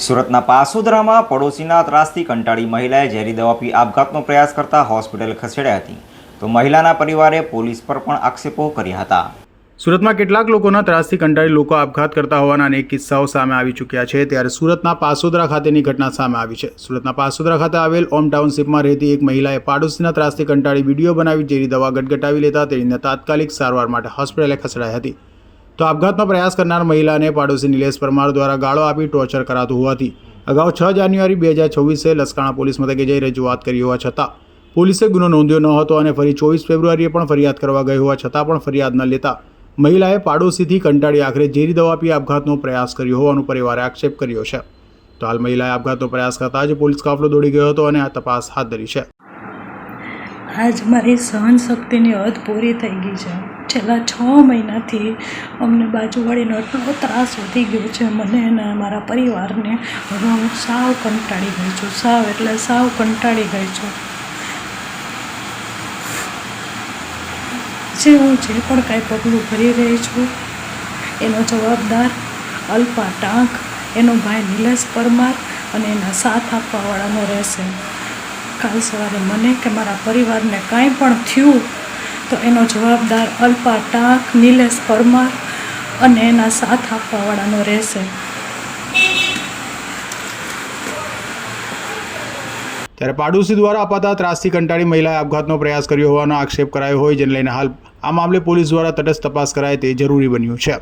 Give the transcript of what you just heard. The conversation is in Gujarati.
સુરતના પાસોદરામાં પડોશીના ત્રાસથી કંટાળી મહિલાએ ઝેરી દવા પી આપઘાતનો પ્રયાસ કરતા હોસ્પિટલ ખસેડાઈ હતી, તો મહિલાના પરિવારે પોલીસ પર પણ આક્ષેપો કર્યા હતા। સુરતમાં કેટલાક લોકોના ત્રાસથી કંટાળી લોકો આપઘાત કરતા હોવાના અનેક કિસ્સાઓ સામે આવી ચૂક્યા છે, ત્યારે સુરતના પાસોદરા ખાતેની ઘટના સામે આવી છે। સુરતના પાસોદરા ખાતે આવેલ ઓમ ટાઉનશીપમાં રહેતી એક મહિલાએ પાડોશીના ત્રાસથી કંટાળી વિડીયો બનાવી ઝેરી દવા ગટગટાવી લેતા તેણીને તાત્કાલિક સારવાર માટે હોસ્પિટલે ખસેડાઈ હતી। તો આપઘાતનો પ્રયાસ કરનાર મહિલાને પાડોશી નિલેશ પરમાર દ્વારા ગાળો આપી ટોર્ચર કરાતું હોવાથી અગાઉ 6 જાન્યુઆરી 2024 લસકાણા પોલીસ મથકે જઈ રજૂઆત કરી હોવા છતાં પોલીસે ગુનો નોંધ્યો ન હતો અને ફરી 24 ફેબ્રુઆરીએ પણ ફરિયાદ કરવા ગઈ હોવા છતાં પણ ફરિયાદ ન લેતા મહિલાએ પાડોશીથી કંટાળી આખરે ઝેરી દવા પી આપઘાતનો પ્રયાસ કર્યો હોવાનું પરિવારે આક્ષેપ કર્યો છે। તો હાલ મહિલાએ આપઘાતનો પ્રયાસ કરતા જ પોલીસ કાફલો દોડી ગયો હતો અને આ તપાસ હાથ ધરી છે। આજ મારી સહનશક્તિની હદ પૂરી થઈ ગઈ છે। છેલ્લા 6 મહિનાથી અમને બાજુવાળીનો એટલો ત્રાસ વધી ગયો છે, મને અને મારા પરિવારને। હવે હું સાવ કંટાળી ગઈ છું, સાવ કંટાળી ગઈ છું। હું જે પણ કાંઈ પગલું ભરી રહી છું એનો જવાબદાર અલ્પા ટાંક, એનો ભાઈ નિલેશ પરમાર અને એના સાથ આપવાવાળાનો રહેશે। કાલ સવારે મને કે મારા પરિવારને કાંઈ પણ થયું તો એનો જવાબદાર અલ્પા ટાંક, નિલેશ પરમાર અને એના સાથ આપવાવાળાનો રહેશે। ત્યારે પાડોશી દ્વારા અપાતા ત્રાસથી કંટાળી મહિલાએ આપઘાતનો પ્રયાસ કર્યો હોવાનો આક્ષેપ કરાયો હોય, જેને લઈને હાલ આ મામલે પોલીસ દ્વારા તટસ્થ તપાસ કરાય તે જરૂરી બન્યું છે।